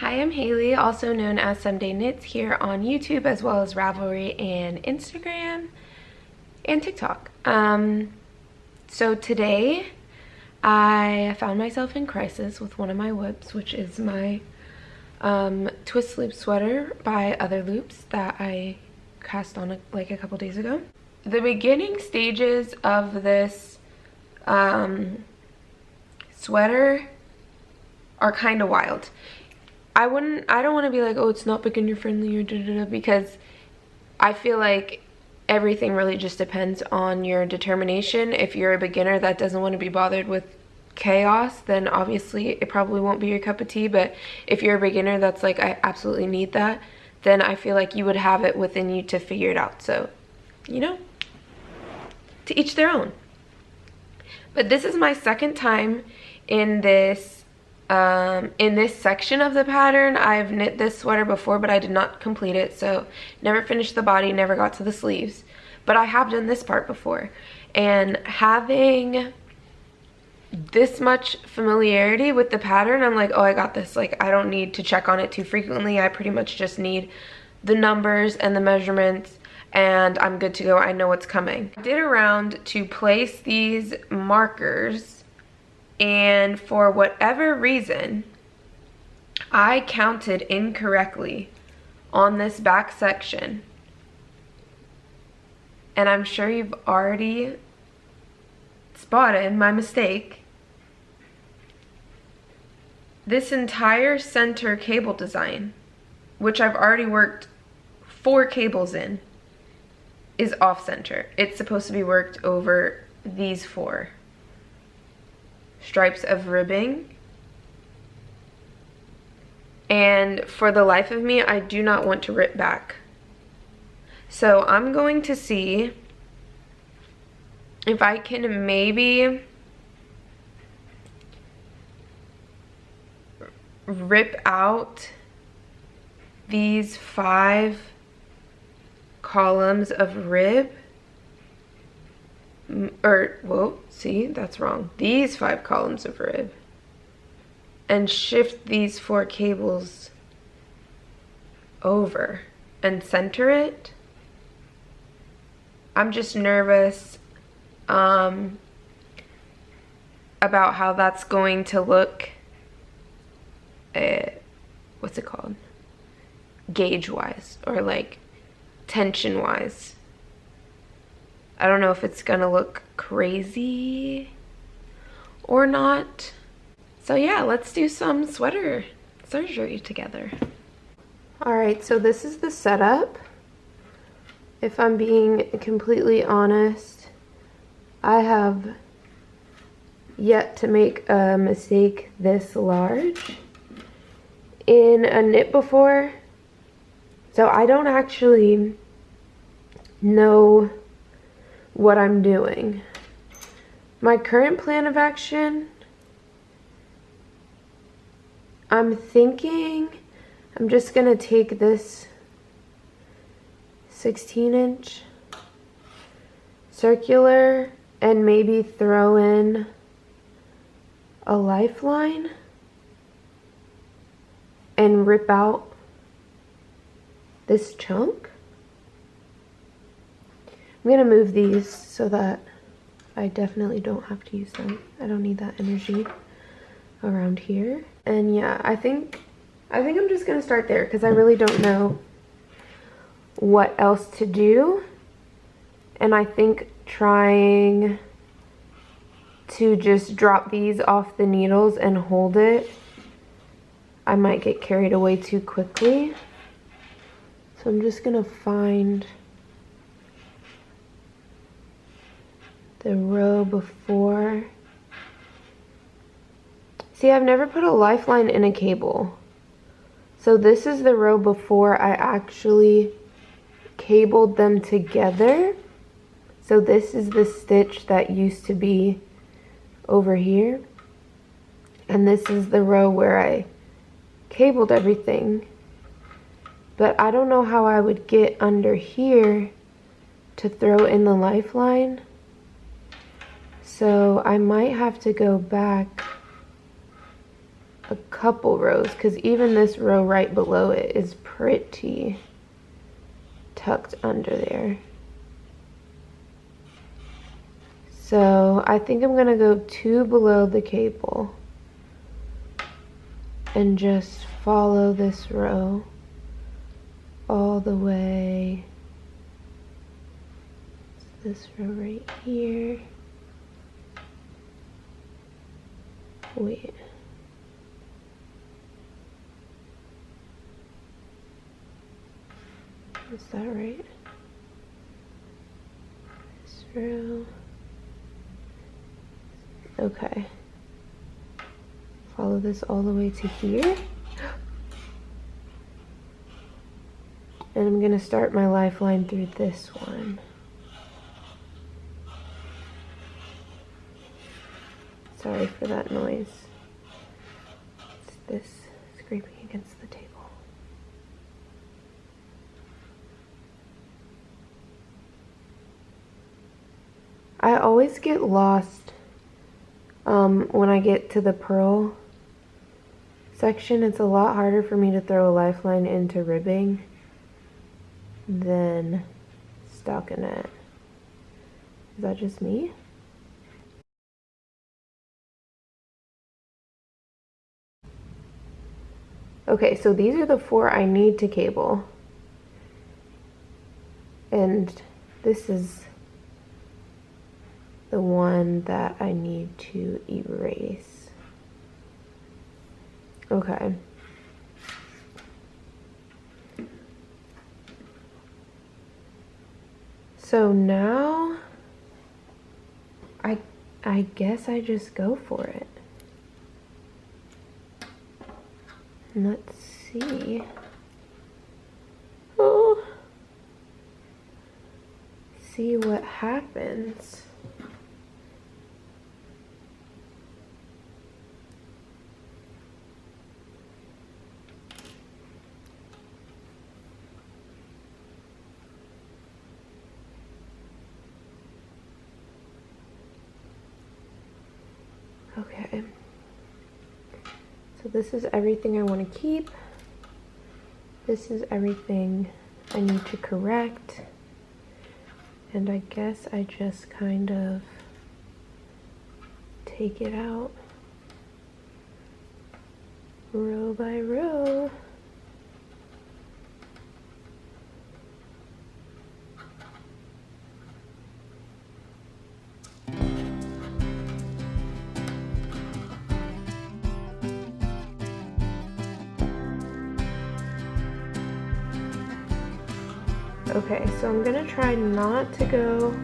Hi, I'm Haley, also known as Someday Knits, here on YouTube as well as Ravelry and Instagram and TikTok. So today I found myself in crisis with one of my whips, which is my twist loop sweater by Other Loops that I cast on like a couple days ago. The beginning stages of this sweater are kind of wild. I don't want to be like, oh, it's not beginner friendly or da-da-da, because I feel like everything really just depends on your determination. If you're a beginner that doesn't want to be bothered with chaos, then obviously it probably won't be your cup of tea. But if you're a beginner that's like, I absolutely need that, then I feel like you would have it within you to figure it out. So, you know, to each their own. But this is my second time in this section of the pattern. I've knit this sweater before, but I did not complete it, so never finished the body, never got to the sleeves. But I have done this part before, and having this much familiarity with the pattern, I'm like, oh, I got this. Like, I don't need to check on it too frequently. I pretty much just need the numbers and the measurements, and I'm good to go. I know what's coming. I did a round to place these markers, and for whatever reason, I counted incorrectly on this back section. And I'm sure you've already spotted my mistake. This entire center cable design, which I've already worked 4 cables in, is off center. It's supposed to be worked over these 4 stripes of ribbing, and for the life of me, I do not want to rip back. So I'm going to see if I can maybe rip out these 5 columns of rib, or, whoa, see, that's wrong. These 5 columns of rib, and shift these 4 cables over and center it. I'm just nervous about how that's going to look, what's it called? Gauge-wise, or like tension-wise. I don't know if it's gonna look crazy or not. So yeah, let's do some sweater surgery together. Alright, so this is the setup. If I'm being completely honest, I have yet to make a mistake this large in a knit before. So I don't actually know what I'm doing. My current plan of action, I'm thinking I'm just gonna take this 16-inch circular and maybe throw in a lifeline and rip out this chunk. I'm gonna move these so that I definitely don't have to use them. I don't need that energy around here. And yeah, I think I'm just gonna start there because I really don't know what else to do. And I think trying to just drop these off the needles and hold it, I might get carried away too quickly. So I'm just gonna find the row before. See, I've never put a lifeline in a cable. So this is the row before I actually cabled them together. So this is the stitch that used to be over here. And this is the row where I cabled everything. But I don't know how I would get under here to throw in the lifeline. So I might have to go back a couple rows, because even this row right below it is pretty tucked under there. So I think I'm gonna go 2 below the cable and just follow this row all the way. This row right here. Wait. Is that right? This row. Okay. Follow this all the way to here. And I'm gonna start my lifeline through this one. Sorry for that noise. It's this scraping against the table. I always get lost when I get to the pearl section. It's a lot harder for me to throw a lifeline into ribbing than stockinette. Is that just me? Okay, so these are the 4 I need to cable. And this is the one that I need to erase. Okay. So now I guess I just go for it. Let's see. Oh. See what happens. Okay, so this is everything I want to keep. This is everything I need to correct. And I guess I just kind of take it out row by row. Okay, so I'm gonna try not to go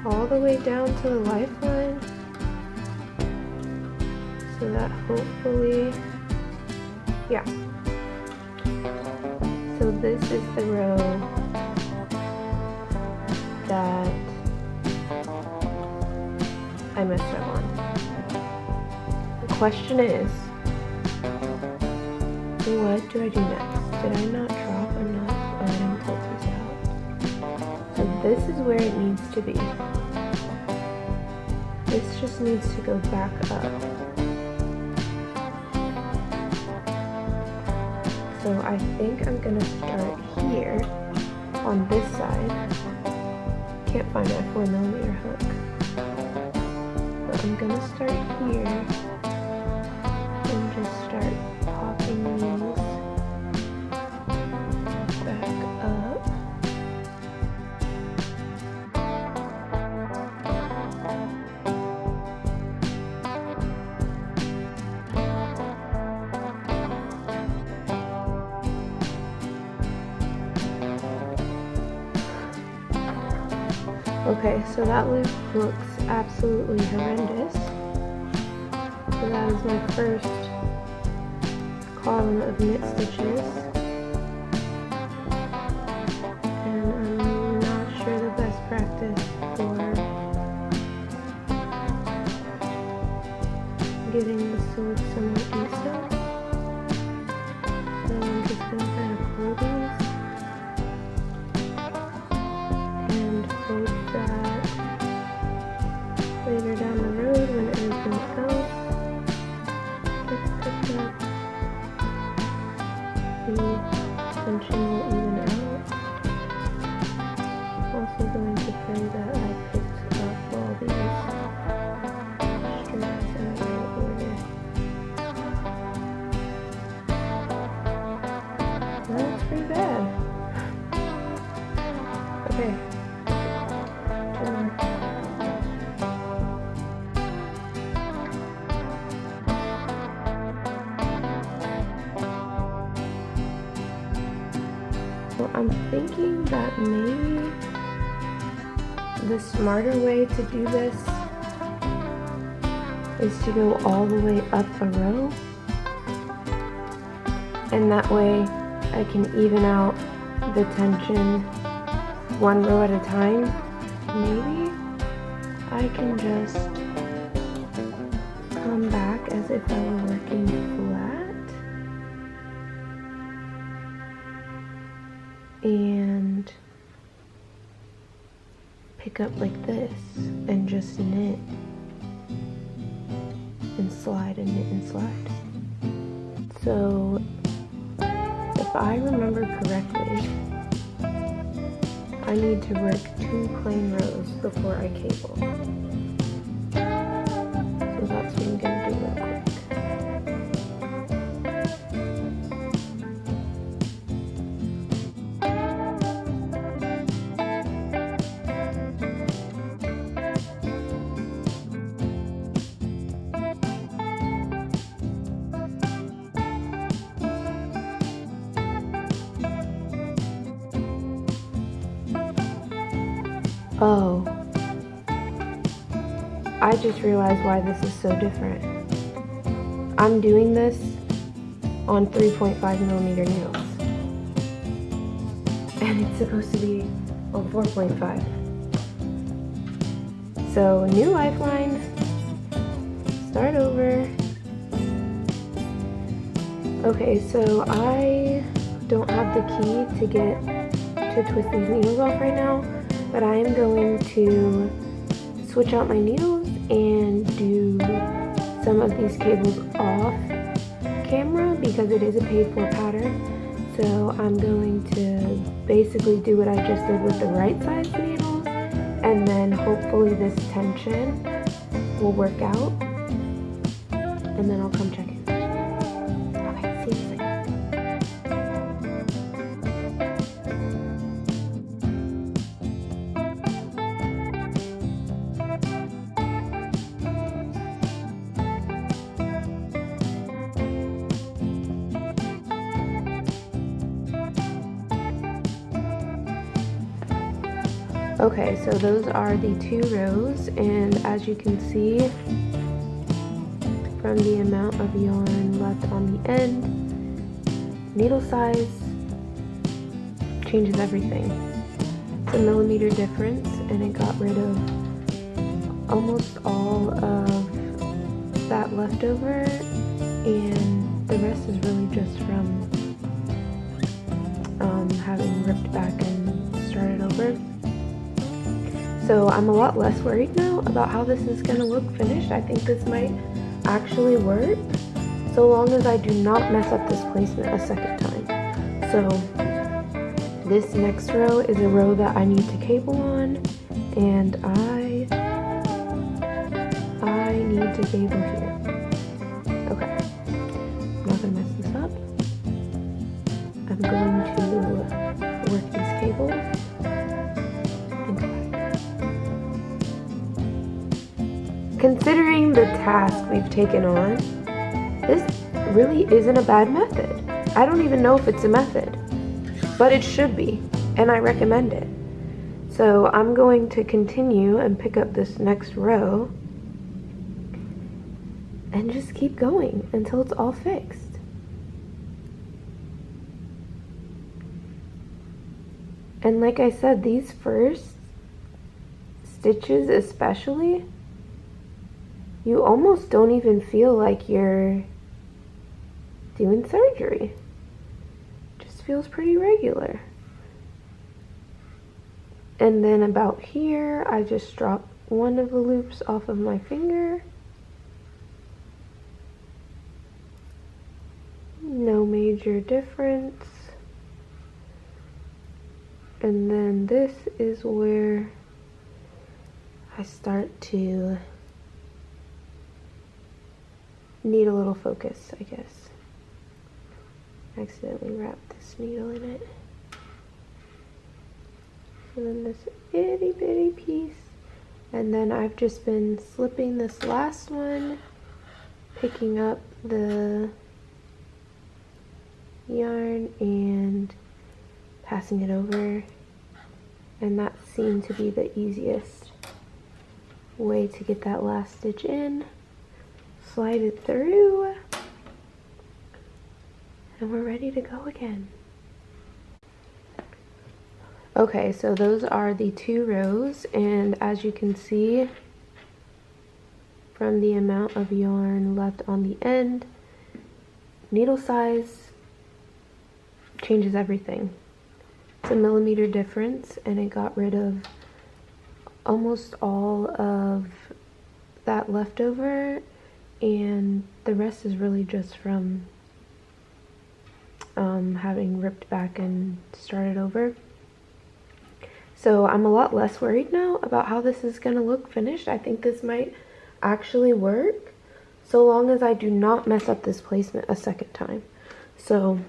all the way down to the lifeline so that hopefully, yeah. So this is the row that I messed up on. The question is, what do I do next? Did I not drop enough? Oh, I didn't pull these out. So this is where it needs to be. This just needs to go back up. So I think I'm gonna start here on this side. Can't find my 4mm hook. But I'm gonna start here and just start popping these back up. Okay, so that loop looks absolutely horrendous. So that is my first column of knit stitches. And I'm not sure the best practice for getting the sew somewhat decent. So I'm just going to kind of pull these and hope that later down the road when everything else I'm thinking that maybe the smarter way to do this is to go all the way up a row, and that way I can even out the tension one row at a time. Maybe I can just come back as if I were working flat and pick up like this and just knit and slide and knit and slide. So if I remember correctly, I need to work 2 plain rows before I cable. So that's what I'm gonna do real quick. Oh, I just realized why this is so different. I'm doing this on 3.5mm needles, and it's supposed to be on 4.5. So new lifeline, start over. Okay, so I don't have the key to get to twist these needles off right now, but I am going to switch out my needles and do some of these cables off camera because it is a paid for pattern. So I'm going to basically do what I just did with the right size needles, and then hopefully this tension will work out, and then I'll come check in. Okay, see you in a second. Okay, so those are the 2 rows, and as you can see from the amount of yarn left on the end, needle size changes everything. It's a millimeter difference, and it got rid of almost all of that leftover, and the rest is really just from having ripped back and started over. So I'm a lot less worried now about how this is going to look finished. I think this might actually work, so long as I do not mess up this placement a second time. So this next row is a row that I need to cable on, and I need to cable here. Okay, I'm not going to mess this up. I'm going to work these cables. Considering the task we've taken on, this really isn't a bad method. I don't even know if it's a method, but it should be, and I recommend it. So I'm going to continue and pick up this next row and just keep going until it's all fixed. And like I said, these first stitches especially, you almost don't even feel like you're doing surgery. It just feels pretty regular. And then about here, I just drop one of the loops off of my finger. No major difference. And then this is where I start to need a little focus, I guess. Accidentally wrapped this needle in it. And then this itty bitty piece. And then I've just been slipping this last one, picking up the yarn and passing it over, and that seemed to be the easiest way to get that last stitch in. Slide it through, and we're ready to go again. Okay, so those are the 2 rows, and as you can see from the amount of yarn left on the end, needle size changes everything. It's a millimeter difference, and it got rid of almost all of that leftover, and the rest is really just from having ripped back and started over. So I'm a lot less worried now about how this is gonna look finished. I think this might actually work, so long as I do not mess up this placement a second time. So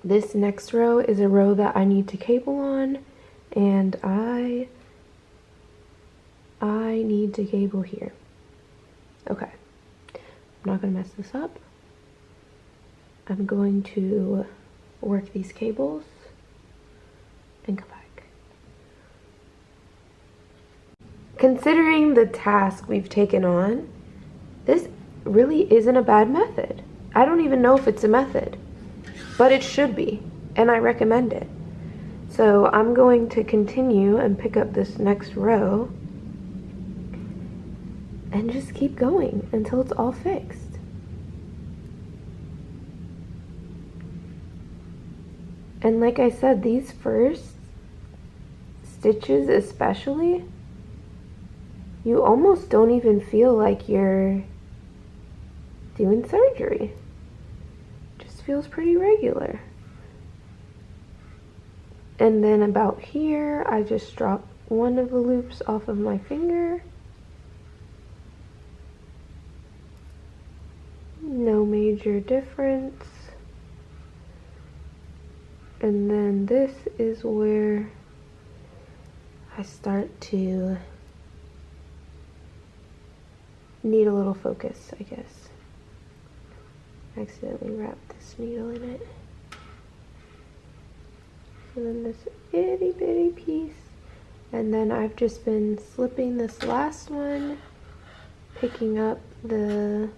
this next row is a row that I need to cable on, and I need to cable here. Okay, I'm not gonna mess this up. I'm going to work these cables and come back. Considering the task we've taken on, this really isn't a bad method. I don't even know if it's a method, but it should be, and I recommend it. So I'm going to continue and pick up this next row and just keep going until it's all fixed. And like I said, these first stitches especially, you almost don't even feel like you're doing surgery. It just feels pretty regular. And then about here, I just drop one of the loops off of my finger. No major difference. And then this is where I start to need a little focus, I guess. Accidentally wrapped this needle in it. And then this itty bitty piece. And then I've just been slipping this last one, picking up the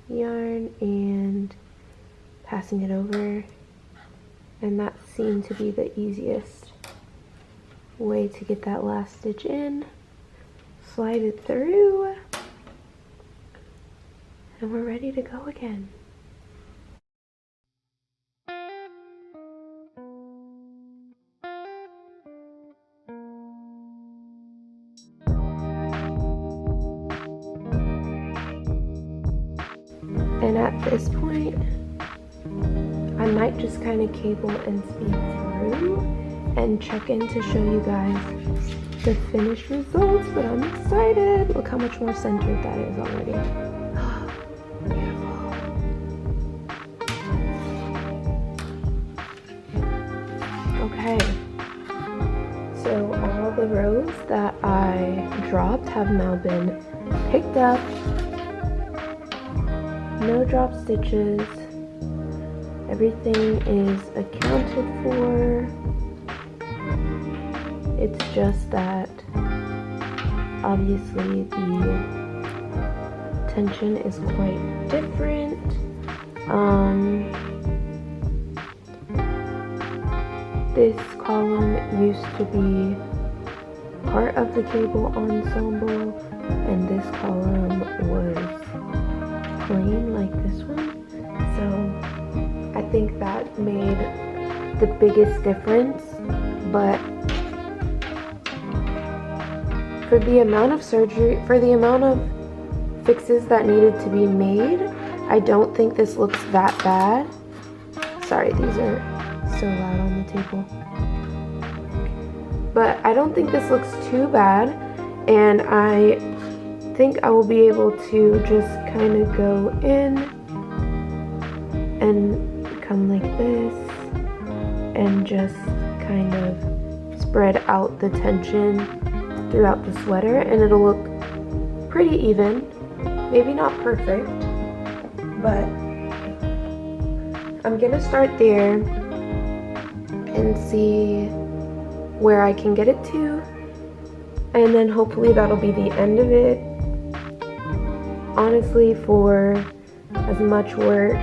yarn and passing it over, and that seemed to be the easiest way to get that last stitch in. Slide it through, and we're ready to go again. And at this point, I might just kind of cable and speed through and check in to show you guys the finished results, but I'm excited. Look how much more centered that is already. Beautiful. Okay, so all the rows that I dropped have now been picked up. No drop stitches. Everything is accounted for. It's just that obviously the tension is quite different. This column used to be part of the cable ensemble, and this column was plain like this one. So I think that made the biggest difference, but for the amount of surgery, for the amount of fixes that needed to be made, I don't think this looks that bad. Sorry, these are so loud on the table. But I don't think this looks too bad, and I think I will be able to just kind of go in and come like this and just kind of spread out the tension throughout the sweater, and it'll look pretty even. Maybe not perfect, but I'm gonna start there and see where I can get it to, and then hopefully that'll be the end of it. Honestly, for as much work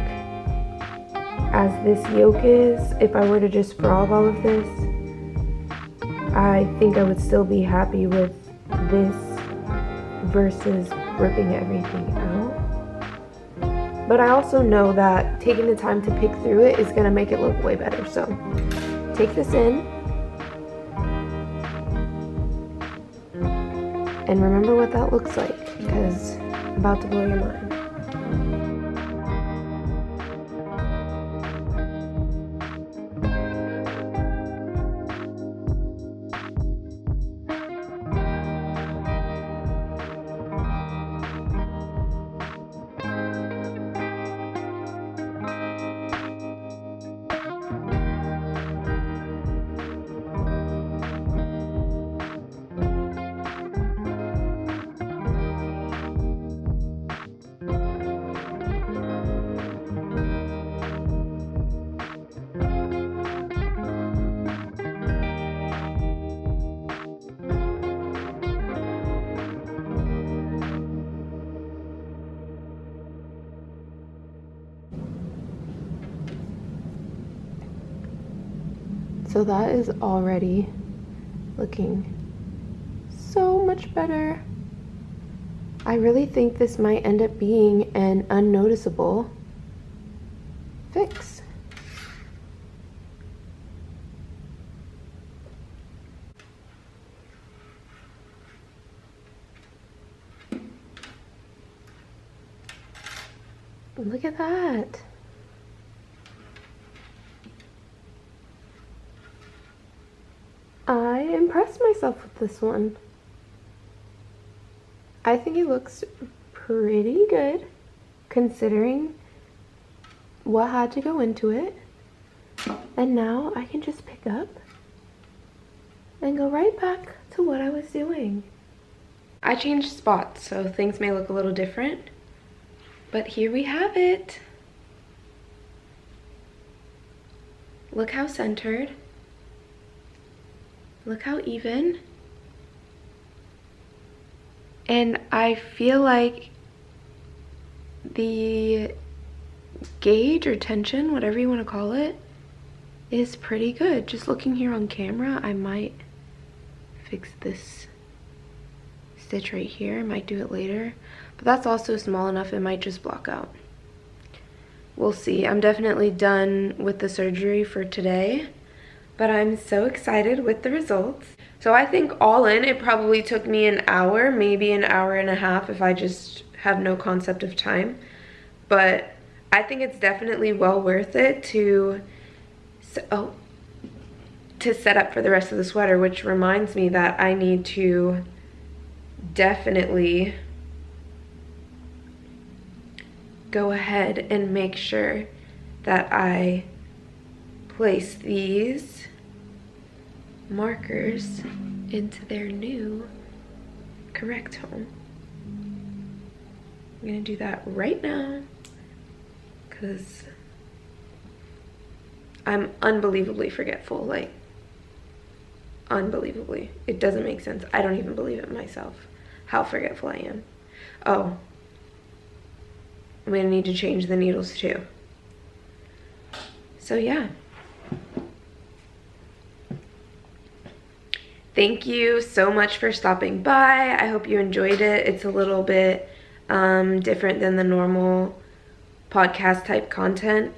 as this yoke is, if I were to just frog all of this, I think I would still be happy with this versus ripping everything out. But I also know that taking the time to pick through it is gonna make it look way better. So take this in and remember what that looks like, because I'm about to blow your mind. So that is already looking so much better. I really think this might end up being an unnoticeable fix. Look at that. I impressed myself with this one. I think it looks pretty good considering what had to go into it. And now I can just pick up and go right back to what I was doing. I changed spots, so things may look a little different, but here we have it. Look how centered. Look how even. And I feel like the gauge or tension, whatever you want to call it, is pretty good. Just looking here on camera, I might fix this stitch right here. I might do it later, but that's also small enough it might just block out. We'll see. I'm definitely done with the surgery for today, but I'm so excited with the results. So I think all in, it probably took me an hour, maybe an hour and a half if I just have no concept of time. But I think it's definitely well worth it to set up for the rest of the sweater, which reminds me that I need to definitely go ahead and make sure that I place these markers into their new correct home. I'm gonna do that right now because I'm unbelievably forgetful, like unbelievably. It doesn't make sense. I don't even believe it myself how forgetful I am. Oh, I'm gonna need to change the needles too. So yeah. Thank you so much for stopping by. I hope you enjoyed it. It's a little bit different than the normal podcast type content.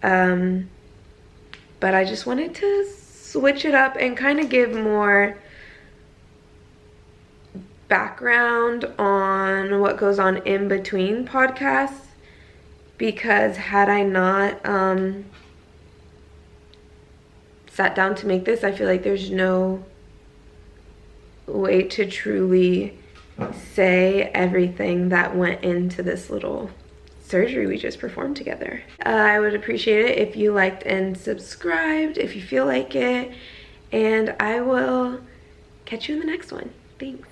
But I just wanted to switch it up and kind of give more background on what goes on in between podcasts, because had I not sat down to make this, I feel like there's no way to truly say everything that went into this little surgery we just performed together. I would appreciate it if you liked and subscribed if you feel like it, and I will catch you in the next one. Thanks.